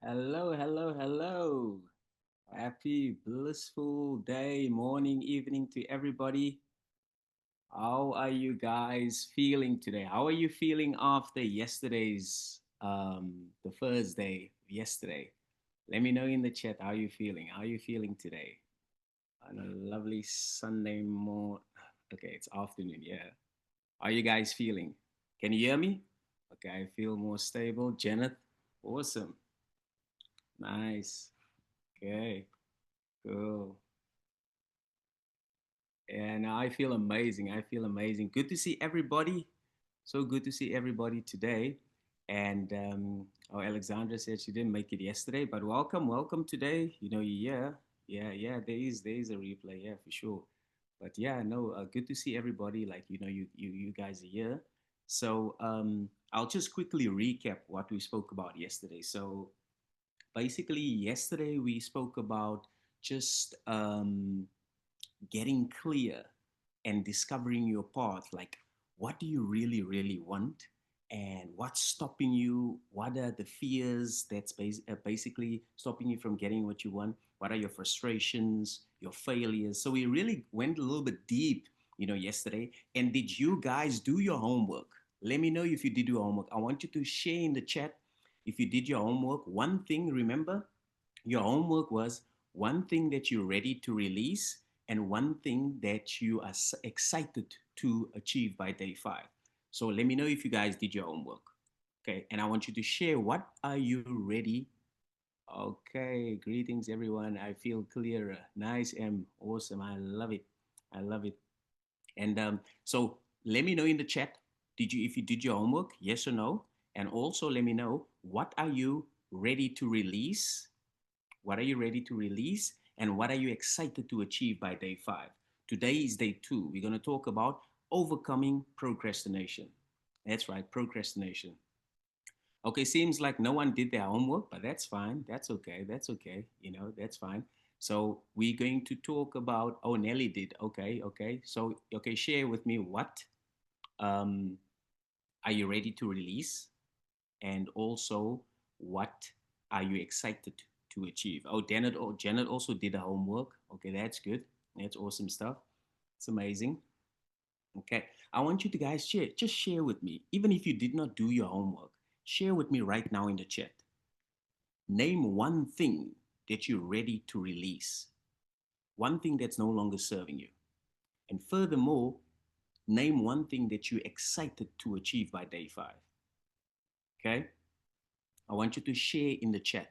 Hello, hello, hello. Happy, blissful day, morning, evening to everybody. How are you guys feeling today? How are you feeling after yesterday's, the first day, yesterday? Let me know in the chat how you feeling. How are you feeling today? On a lovely Sunday morning. Okay, it's afternoon, yeah. How are you guys feeling? Can you hear me? Okay, I feel more stable. Janet, awesome. Nice. Okay, cool. And I feel amazing. I feel amazing. Good to see everybody. So good to see everybody today. And oh, Alexandra said she didn't make it yesterday, but welcome today. You know, yeah. There is a replay, yeah, for sure. But yeah, no, good to see everybody. Like you guys are here. So I'll just quickly recap what we spoke about yesterday. So basically, yesterday we spoke about just getting clear and discovering your path. Like, what do you really want? And what's stopping you? What are the fears that's basically stopping you from getting what you want? What are your frustrations, your failures? So we really went a little bit deep, yesterday. And did you guys do your homework? Let me know if you did your homework. I want you to share in the chat if you did your homework. One thing, remember, your homework was one thing that you're ready to release and one thing that you are excited to achieve by day 5. So let me know if you guys did your homework. Okay, and I want you to share, what are you ready? Okay, greetings everyone. I feel clearer. Nice, and awesome. I love it. I love it. And so let me know in the chat, did you, if you did your homework, yes or no? And also let me know, what are you ready to release? What are you ready to release? And what are you excited to achieve by day 5? Today is day 2. We're going to talk about overcoming procrastination. That's right, procrastination. Okay, seems like no one did their homework, but that's fine. That's okay. That's okay. That's fine. So we're going to talk about, oh, Nelly did. Okay, okay. So, okay, share with me, what um, are you ready to release? And also, what are you excited to achieve? Oh, Janet also did the homework. Okay, that's good. That's awesome stuff. It's amazing. Okay, I want you to guys share. Just share with me, even if you did not do your homework. Share with me right now in the chat. Name one thing that you're ready to release. One thing that's no longer serving you. And furthermore, name one thing that you're excited to achieve by day 5. Okay, I want you to share in the chat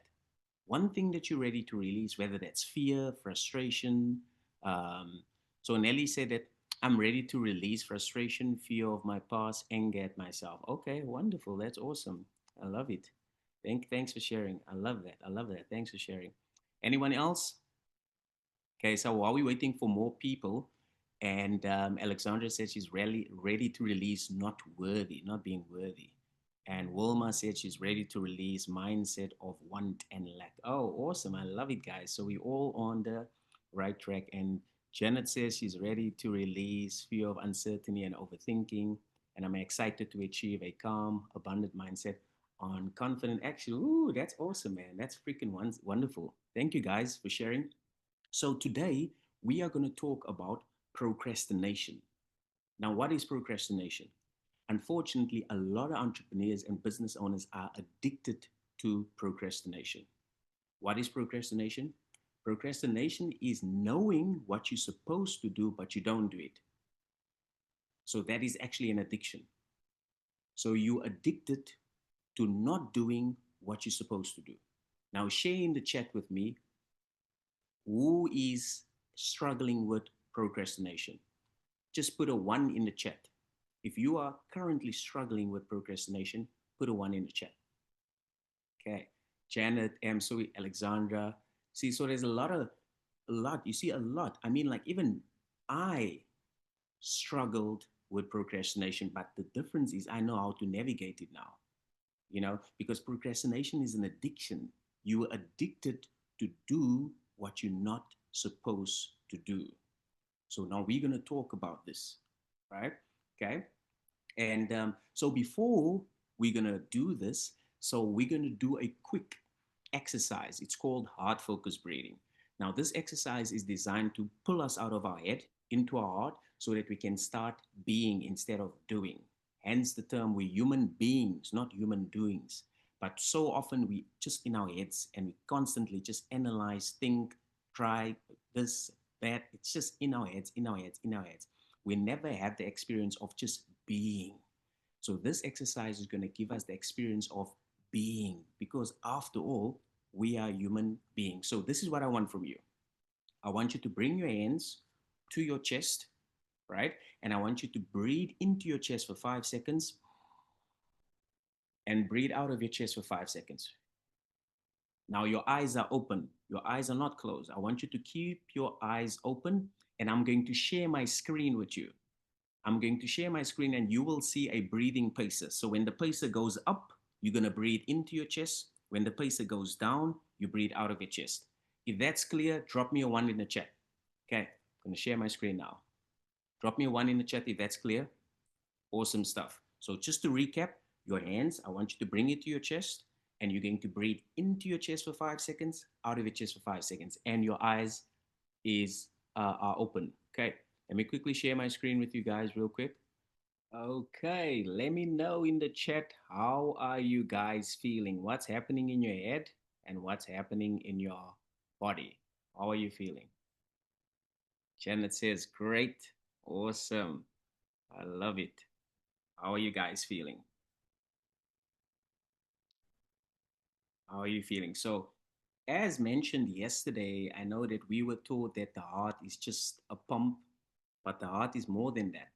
one thing that you're ready to release, whether that's fear, frustration. Um, so Nelly said that I'm ready to release frustration, fear of my past, anger at myself. Okay, wonderful. That's awesome. I love it. Thanks for sharing. I love that. I love that. Thanks for sharing. Anyone else? Okay, so while we're waiting for more people, and Alexandra said she's ready to release not worthy, not being worthy. And Wilma said she's ready to release mindset of want and lack. Oh, awesome. I love it, guys. So we're all on the right track. And Janet says she's ready to release fear of uncertainty and overthinking. And I'm excited to achieve a calm, abundant mindset on confident action. Ooh, that's awesome, man. That's freaking wonderful. Thank you guys for sharing. So today we are going to talk about procrastination. Now, what is procrastination? Unfortunately, a lot of entrepreneurs and business owners are addicted to procrastination. What is procrastination? Procrastination is knowing what you're supposed to do, but you don't do it. So that is actually an addiction. So you're addicted to not doing what you're supposed to do. Now, share in the chat with me, who is struggling with procrastination. Just put a 1 in the chat. If you are currently struggling with procrastination, put a 1 in the chat. Okay. Janet, Amsoy, Alexandra. See, so there's a lot. You see, a lot. I mean, like, even I struggled with procrastination, but the difference is I know how to navigate it now, because procrastination is an addiction. You are addicted to do what you're not supposed to do. So now we're going to talk about this, right? Okay. And so before we're going to do this, so we're going to do a quick exercise. It's called heart focused breathing. Now, this exercise is designed to pull us out of our head into our heart so that we can start being instead of doing. Hence the term, we're human beings, not human doings. But so often we just in our heads and we constantly just analyze, think, try this, that. It's just in our heads, in our heads, in our heads. We never have the experience of just being. So this exercise is going to give us the experience of being because after all, we are human beings. So this is what I want from you. I want you to bring your hands to your chest, right? And I want you to breathe into your chest for 5 seconds and breathe out of your chest for 5 seconds. Now your eyes are open. Your eyes are not closed. I want you to keep your eyes open and I'm going to share my screen with you. I'm going to share my screen and you will see a breathing pacer. So when the pacer goes up, you're going to breathe into your chest. When the pacer goes down, you breathe out of your chest. If that's clear, drop me a one in the chat. Okay, I'm going to share my screen now. Drop me a one in the chat if that's clear. Awesome stuff. So just to recap, your hands, I want you to bring it to your chest and you're going to breathe into your chest for 5 seconds, out of your chest for 5 seconds, and your eyes are open. Okay, let me quickly share my screen with you guys real quick. Okay, let me know in the chat, how are you guys feeling? What's happening in your head and what's happening in your body? How are you feeling? Janet says, great, awesome, I love it. How are you guys feeling? How are you feeling? So, as mentioned yesterday, I know that we were taught that the heart is just a pump, but the heart is more than that.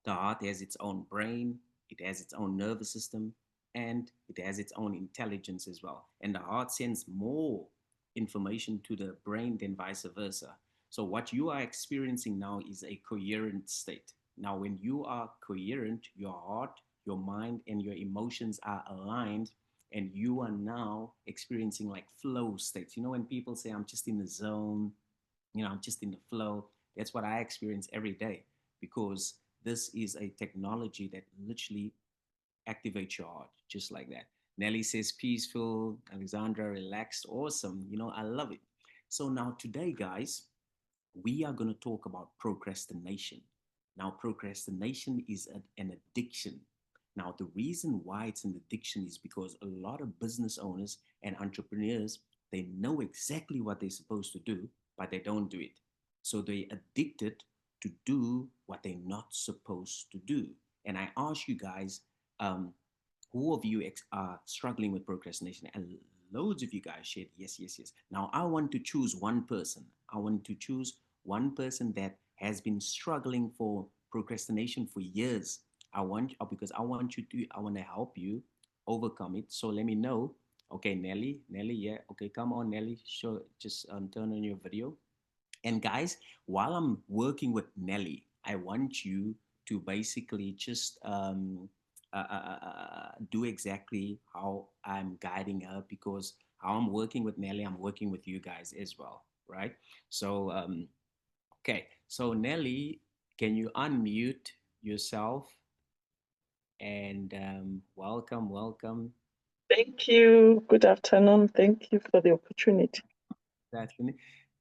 The heart has its own brain, it has its own nervous system, and it has its own intelligence as well. And the heart sends more information to the brain than vice versa. So, what you are experiencing now is a coherent state. Now, when you are coherent, your heart, your mind, and your emotions are aligned, and you are now experiencing like flow states. You know, when people say, I'm just in the zone, I'm just in the flow, that's what I experience every day because this is a technology that literally activates your heart just like that. Nelly says peaceful, Alexandra relaxed, awesome. I love it. So now today, guys, we are going to talk about procrastination. Now, procrastination is an addiction. Now, the reason why it's an addiction is because a lot of business owners and entrepreneurs, they know exactly what they're supposed to do, but they don't do it. So they're addicted to do what they're not supposed to do. And I ask you guys, um, who of you are struggling with procrastination? And loads of you guys shared yes, yes, yes. Now I want to choose one person. I want to choose one person that has been struggling for procrastination for years. Because I want to help you overcome it. So let me know. Okay, Nelly, yeah. Okay, come on, Nelly. Show, just turn on your video. And guys, while I'm working with Nelly, I want you to basically just do exactly how I'm guiding her because how I'm working with Nelly, I'm working with you guys as well, right? So, okay. So, Nelly, can you unmute yourself and welcome, welcome. Thank you. Good afternoon. Thank you for the opportunity. Definitely.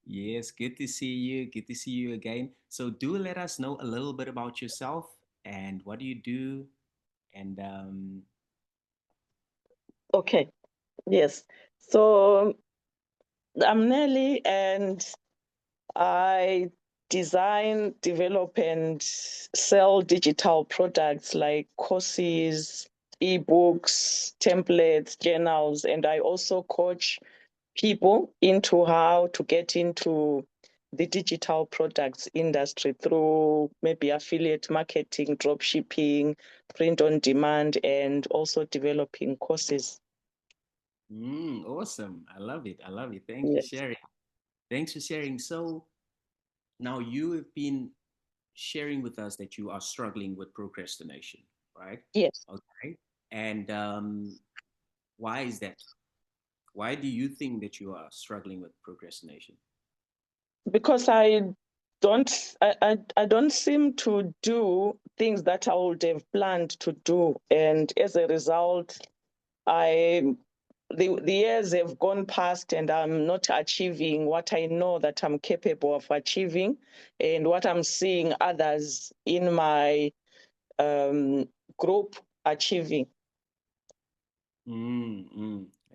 Yes, good to see you. Good to see you again. So, do let us know a little bit about yourself and what do you do? And Okay. Yes. So I'm Nelly and I design, develop, and sell digital products like courses, ebooks, templates, journals, and I also coach people into how to get into the digital products industry through maybe affiliate marketing, drop shipping, print on demand, and also developing courses. awesome. I love it. I love it. Thanks for Yes. sharing. Thanks for sharing. So, now you have been sharing with us that you are struggling with procrastination, right? Yes. Okay. And why is that? Why do you think that you are struggling with procrastination? Because I don't seem to do things that I would have planned to do. And as a result, I the years have gone past and I'm not achieving what I know that I'm capable of achieving, and what I'm seeing others in my um, group achieving.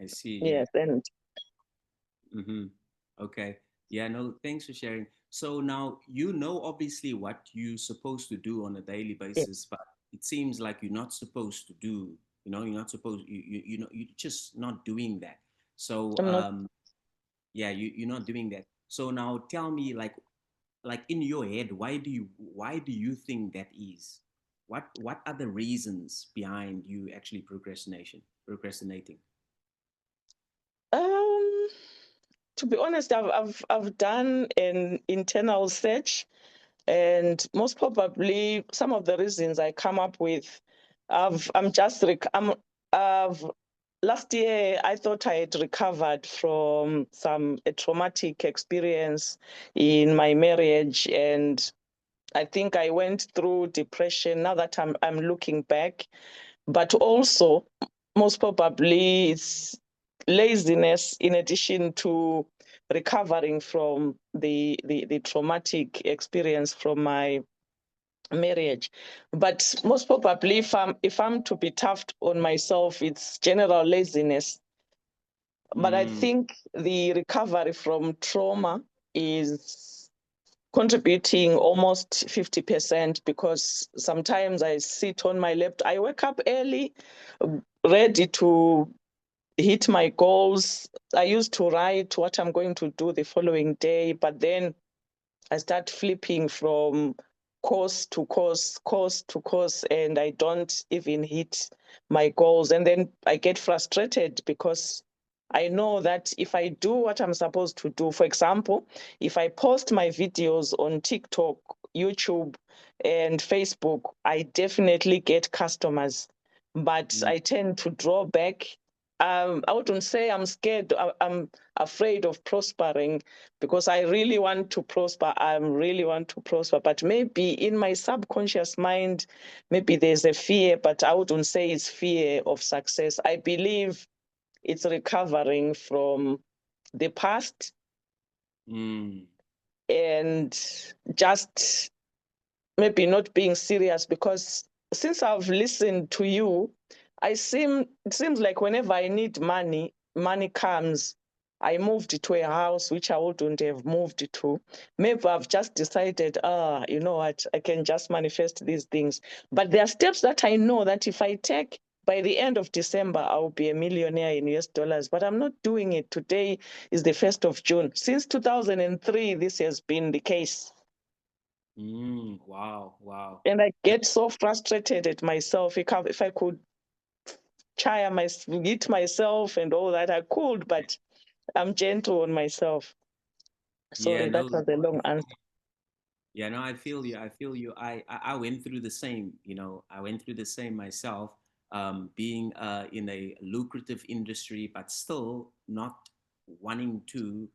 I see. Yeah. Yes, and Mm-hmm. Okay. Yeah, no, thanks for sharing. So now you know obviously what you're supposed to do on a daily yeah, basis, but it seems like you're not supposed to do, you're not supposed you're just not doing that. So I'm not. yeah, you're not doing that. So now tell me like in your head, why do you think that is? What are the reasons behind you actually procrastinating? Um, to be honest, I've done an internal search, and most probably some of the reasons I come up with, I'm just I've last year I thought I had recovered from a traumatic experience in my marriage, and I think I went through depression. Now that I'm looking back, but also most probably it's laziness in addition to recovering from the traumatic experience from my marriage. But most probably if I'm to be tough on myself, it's general laziness. But I Mm, think the recovery from trauma is contributing almost 50%, because sometimes I sit on my laptop. I wake up early, ready to hit my goals. I used to write what I'm going to do the following day, but then I start flipping from course to course, course to course, and I don't even hit my goals. And then I get frustrated because I know that if I do what I'm supposed to do, for example, if I post my videos on TikTok, YouTube, and Facebook, I definitely get customers. But mm, I tend to draw back. I wouldn't say I'm scared. I'm afraid of prospering, because I really want to prosper. I really want to prosper. But maybe in my subconscious mind, maybe there's a fear, but I wouldn't say it's fear of success. I believe it's recovering from the past, mm, and just maybe not being serious, because since I've listened to you, it seems like whenever I need money, money comes. I moved to a house which I wouldn't have moved to. Maybe I've just decided, you know what, I can just manifest these things. But there are steps that I know that if I take, by the end of December, I'll be a millionaire in US dollars. But I'm not doing it. Today is the 1st of June. Since 2003, this has been the case. wow, wow. And I get so frustrated at myself. If I could hit myself and all that, I could, but I'm gentle on myself. Yeah, Sorry, that no, was a long I feel answer. you. Yeah, no, I feel you. I feel you. I went through the same, I went through the same myself, being in a lucrative industry, but still not wanting to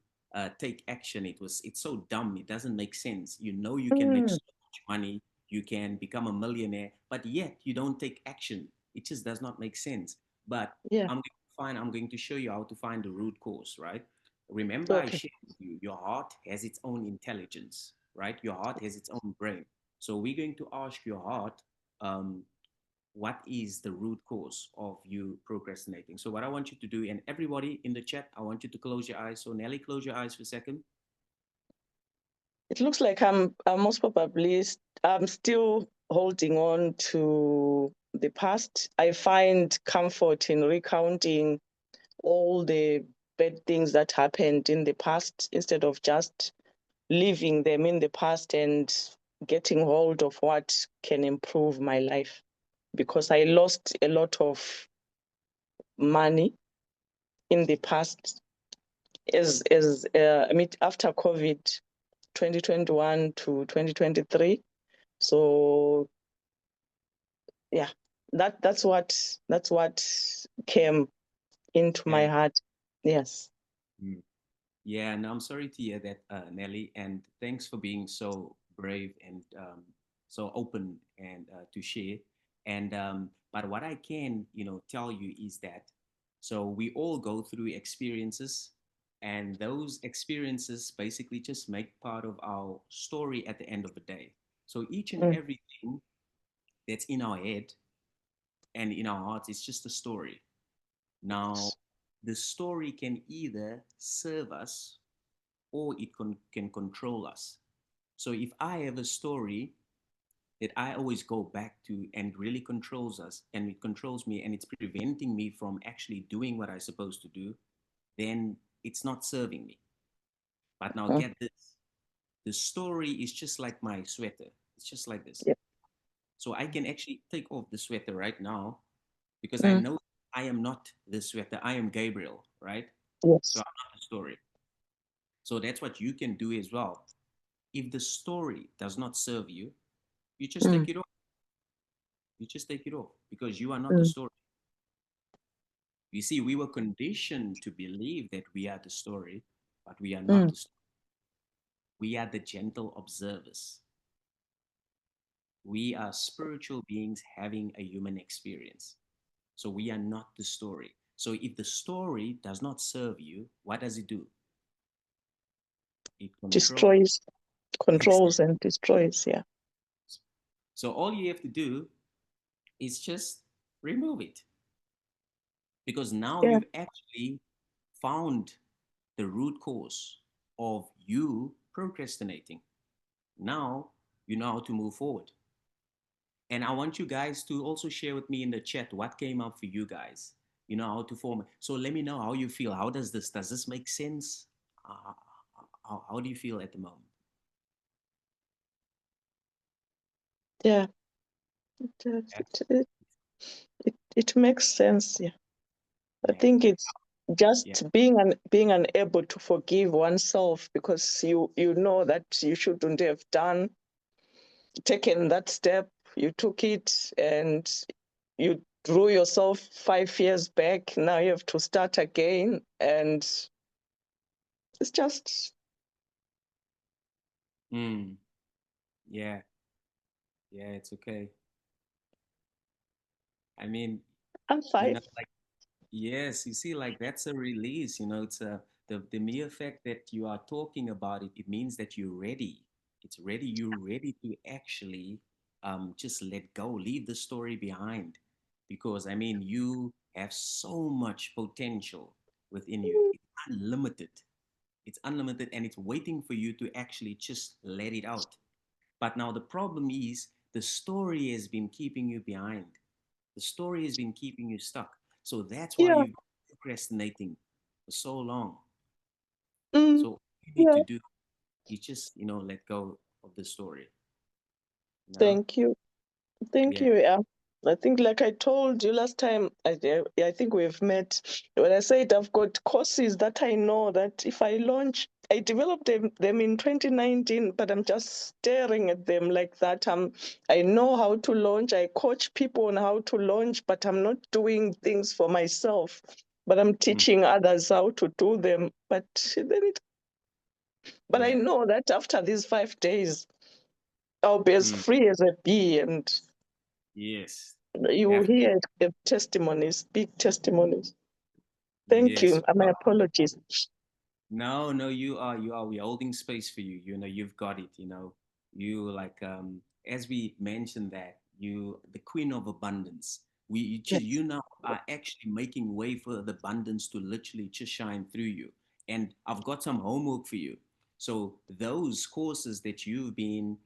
take action. It's so dumb. It doesn't make sense. You know, you can make Mm, so much money, you can become a millionaire, but yet you don't take action. It just does not make sense. But yeah, I'm going to show you how to find the root cause, right? Remember, I okay. shared with you, your heart has its own intelligence, right? Your heart has its own brain. So we're going to ask your heart, um, what is the root cause of you procrastinating? So what I want you to do, and everybody in the chat, I want you to close your eyes. So Nelly, close your eyes for a second. It looks like I'm most probably I'm still holding on to the past. I find comfort in recounting all the bad things that happened in the past, instead of just leaving them in the past and getting hold of what can improve my life, because I lost a lot of money in the past, I mean, after COVID, 2021 to 2023. So yeah, that's what came into my Okay. heart. Yes. Mm. Yeah, and I'm sorry to hear that, Nelly, and thanks for being so brave and so open and to share. And but what I can, tell you is that So we all go through experiences, and those experiences basically just make part of our story at the end of the day. So each and mm, everything that's in our head and in our hearts is just a story. Now, the story can either serve us or it can control us. So if I have a story that I always go back to and really controls us and it controls me and it's preventing me from actually doing what I'm supposed to do, then it's not serving me. But now mm, get this. The story is just like my sweater. It's just like this. yeah, So I can actually take off the sweater right now because I mm, know I am not the sweater. I am Gabriel, right? So yes, I'm not the story. So that's what you can do as well. If the story does not serve you, you just mm, take it off. You just take it off because you are not the mm, story. You see, we were conditioned to believe that we are the story, but we are not mm, the story. We are the gentle observers. We are spiritual beings having a human experience. So we are not the story. So if the story does not serve you, what does it do? It controls. destroys, controls and destroys. Yeah, So all you have to do is just remove it because now yeah, you've actually found the root cause of you procrastinating. Now you know how to move forward. And I want you guys to also share with me in the chat what came up for you guys. You know how to form. So let me know how you feel. How does this make sense? Uh, how do you feel at the moment? yeah. Yeah. It makes sense. Yeah, I Yeah. think it's Yeah. just being unable to forgive oneself because you know that you shouldn't have taken that step. You took it and you drew yourself 5 years back. Now you have to start again, and it's just Mm, yeah. Yeah. It's okay. I mean, I'm you fine. know, like yes, you see, like that's a release. You know, it's a the mere fact that you are talking about it. It means that you're ready. It's ready. You're ready to actually just let go, leave the story behind, because I mean, you have so much potential within you. It's unlimited. It's unlimited, and it's waiting for you to actually just let it out. But now the problem is the story has been keeping you behind. The story has been keeping you stuck. So that's why Yeah. you've been procrastinating for so long. Mm, So what you need yeah. to do is just, let go of the story. You know? Thank you. Thank Yeah. you. Yeah. I think, like I told you last time, I think we've met. When I said I've got courses that I know that if I launch, I developed them in 2019, but I'm just staring at them like that. I know how to launch. I coach people on how to launch, but I'm not doing things for myself. But I'm Mm, teaching others how to do them. But I yeah. know that after these 5 days, I'll be as Mm, free as a bee, and yes. you will Definitely. hear testimonies, big testimonies. Thank Yes. you. And my apologies. No, no, you are. We're holding space for you. You've got it. You like as we mentioned that you the queen of abundance. You now are actually making way for the abundance to literally just shine through you. And I've got some homework for you. So those courses that you've been,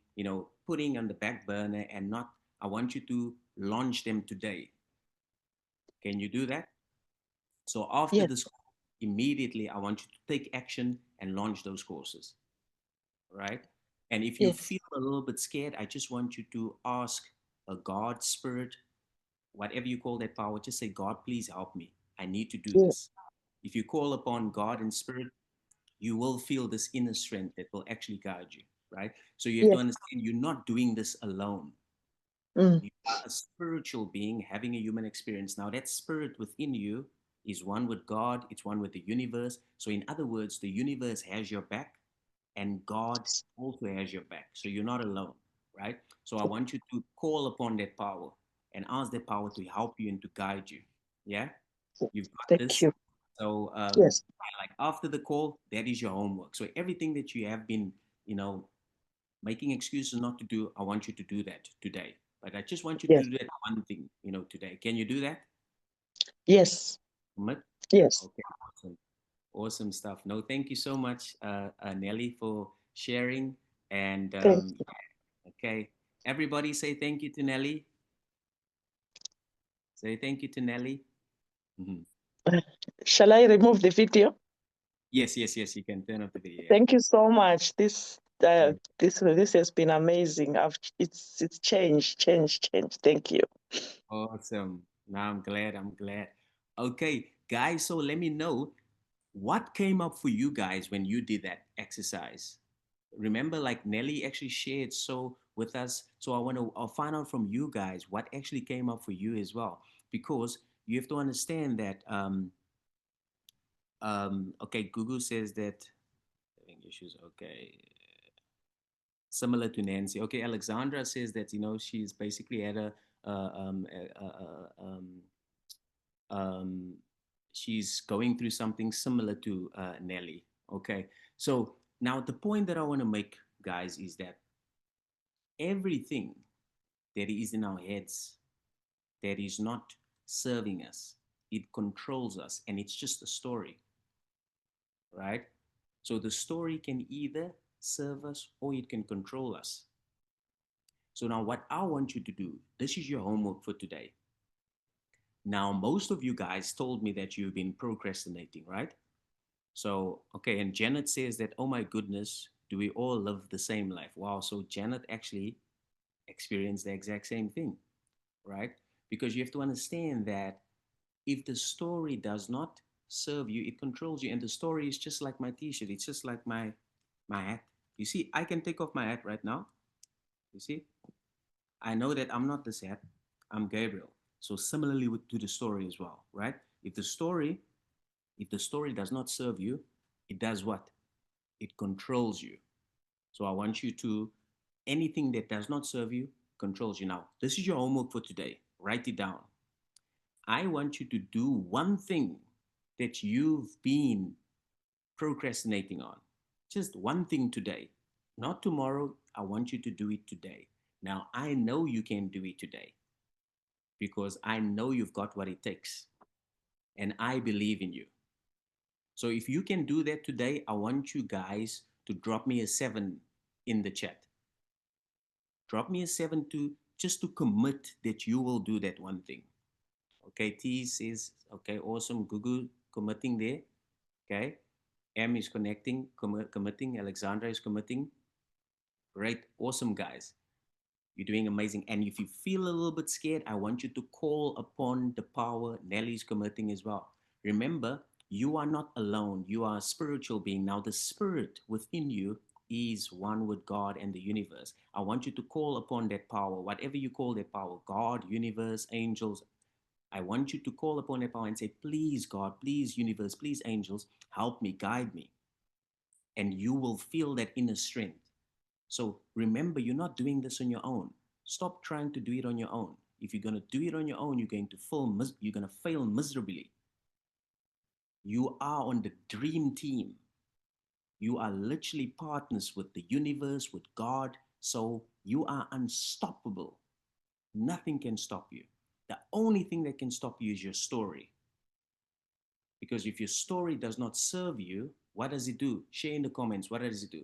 putting on the back burner and not, I want you to launch them today. Can you do that? So after Yes, this, immediately I want you to take action and launch those courses, right? And if you yes, feel a little bit scared, I just want you to ask a God, spirit, whatever you call that power, just say, God, please help me. I need to do yes, this. If you call upon God and spirit, you will feel this inner strength that will actually guide you, right? So you have to yes. understand you're not doing this alone. Mm, You are a spiritual being having a human experience. Now, that spirit within you is one with God, it's one with the universe. So, in other words, the universe has your back and God also has your back. So, you're not alone, right? So, I want you to call upon that power and ask that power to help you and to guide you. Yeah? You've got Thank this. you. So, Yes. like after the call, that is your homework. So everything that you have been, you know, making excuses not to do, I want you to do that today. But I just want you to Yes. do that one thing, today. Can you do that? Yes. Commit? Yes. Okay, awesome. Awesome stuff. No, thank you so much, Nelly, for sharing. And Thank okay, everybody say thank you to Nelly. Say thank you to Nelly. Mhm. you. Shall I remove the video? Yes, yes, yes. You can turn off the video. Thank you so much. This has been amazing. It's changed. Thank you. Awesome. Now I'm glad. I'm glad. Okay, guys. So let me know what came up for you guys when you did that exercise. Remember, like Nelly actually shared so with us. So I'll find out from you guys what actually came up for you as well, because you have to understand that. Okay, Google says that having issues. Okay, similar to Nancy. Okay, Alexandra says that she's basically had um, she's going through something similar to Nelly. Okay, so now the point that I want to make, guys, is that everything that is in our heads that is not serving us, it controls us, and it's just a story, right? So the story can either serve us or it can control us. So now, what I want you to do, this is your homework for today. Now, most of you guys told me that you've been procrastinating, right? So, okay, and Janet says that, oh my goodness, do we all live the same life? Wow, so Janet actually experienced the exact same thing, right? Because you have to understand that if the story does not serve you, it controls you. And the story is just like my t-shirt, it's just like my hat. You see, I can take off my hat right now. You see, I know that I'm not this hat, I'm Gabriel. So similarly to the story as well, right? If the story, if the story does not serve you, it does what? It controls you. So I want you to, anything that does not serve you controls you. Now, this is your homework for today. Write it down. I want you to do one thing that you've been procrastinating on. Just one thing today. Not tomorrow. I want you to do it today. Now, I know you can do it today because I know you've got what it takes and I believe in you. So if you can do that today, I want you guys to drop me a 7 in the chat. Drop me a 7 to just to commit that you will do that one thing. Okay, T says, okay, awesome. Gugu committing there. Okay. M is connecting, committing. Alexandra is committing. Great. Awesome, guys. You're doing amazing. And if you feel a little bit scared, I want you to call upon the power. Nelly's committing as well. Remember, you are not alone. You are a spiritual being. Now, the spirit within you is one with God and the universe. I want you to call upon that power, whatever you call that power, God, universe, angels. I want you to call upon that power and say, please, God, please, universe, please, angels, help me, guide me. And you will feel that inner strength. So remember, you're not doing this on your own. Stop trying to do it on your own. If you're going to do it on your own, you're going to fail miserably. You are on the dream team. You are literally partners with the universe, with God. So you are unstoppable. Nothing can stop you. The only thing that can stop you is your story. Because if your story does not serve you, what does it do? Share in the comments. What does it do?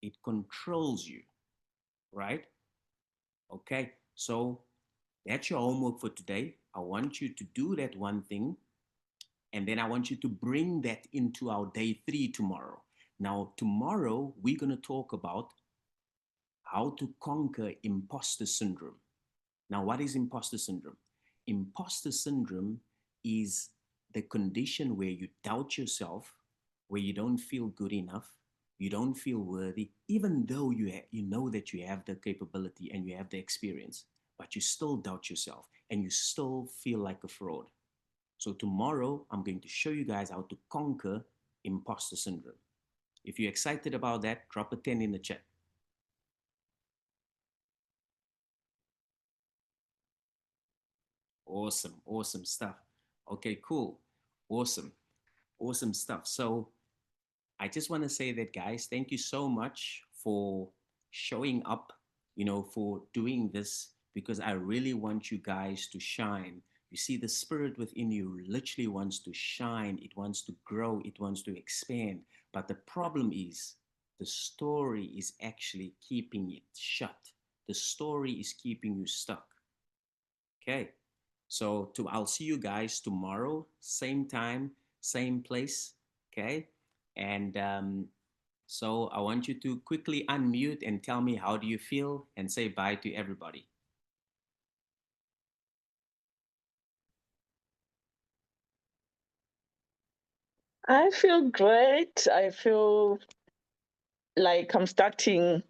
It controls you, right? Okay. So that's your homework for today. I want you to do that one thing. And then I want you to bring that into our day 3 tomorrow. Now, tomorrow, we're going to talk about how to conquer imposter syndrome. Now, what is imposter syndrome? Imposter syndrome is the condition where you doubt yourself, where you don't feel good enough, you don't feel worthy, even though you know that you have the capability and you have the experience, but you still doubt yourself and you still feel like a fraud. So tomorrow, I'm going to show you guys how to conquer imposter syndrome. If you're excited about that, drop a 10 in the chat. Awesome. Awesome stuff. Okay, cool. Awesome. Awesome stuff. So I just want to say that, guys, thank you so much for showing up, for doing this, because I really want you guys to shine. You see, the spirit within you literally wants to shine, it wants to grow, it wants to expand. But the problem is the story is actually keeping it shut. The story is keeping you stuck. Okay. So I'll see you guys tomorrow, same time, same place. Okay. And so I want you to quickly unmute and tell me how do you feel and say bye to everybody. I feel great. I feel like I'm starting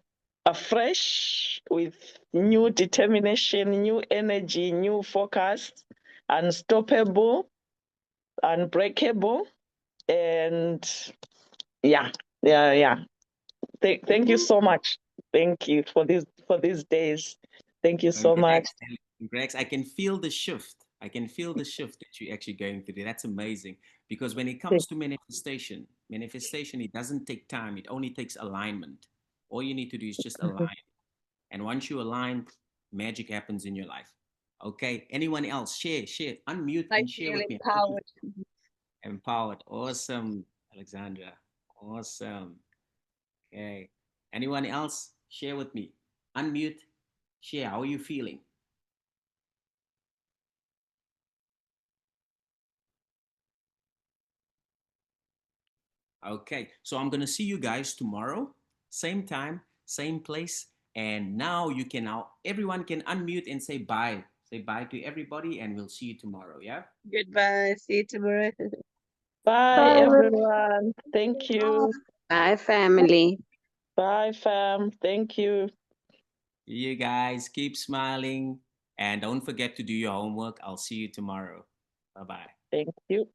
afresh with new determination, new energy, new focus, unstoppable, unbreakable. And yeah, yeah. Thank you so much. Thank you for these days. Thank you so much. Congrats. I can feel the shift. I can feel the shift that you're actually going through. That's amazing. Because when it comes to manifestation, it doesn't take time. It only takes alignment. All you need to do is just align. And once you align, magic happens in your life. Okay. Anyone else? Share, unmute I and share feel with me. empowered. Empowered. Awesome, Alexandra. Awesome. Okay. Anyone else? Share with me. Unmute. Share. How are you feeling? Okay. So I'm gonna see you guys tomorrow, same time, same place. And now everyone can unmute and say bye. Say bye to everybody, and we'll see you tomorrow. Yeah. Goodbye. See you tomorrow. Bye, Bye. everyone. Thank you. Bye, family. Bye, fam. Thank you. You guys keep smiling and don't forget to do your homework. I'll see you tomorrow. Bye bye. Thank you.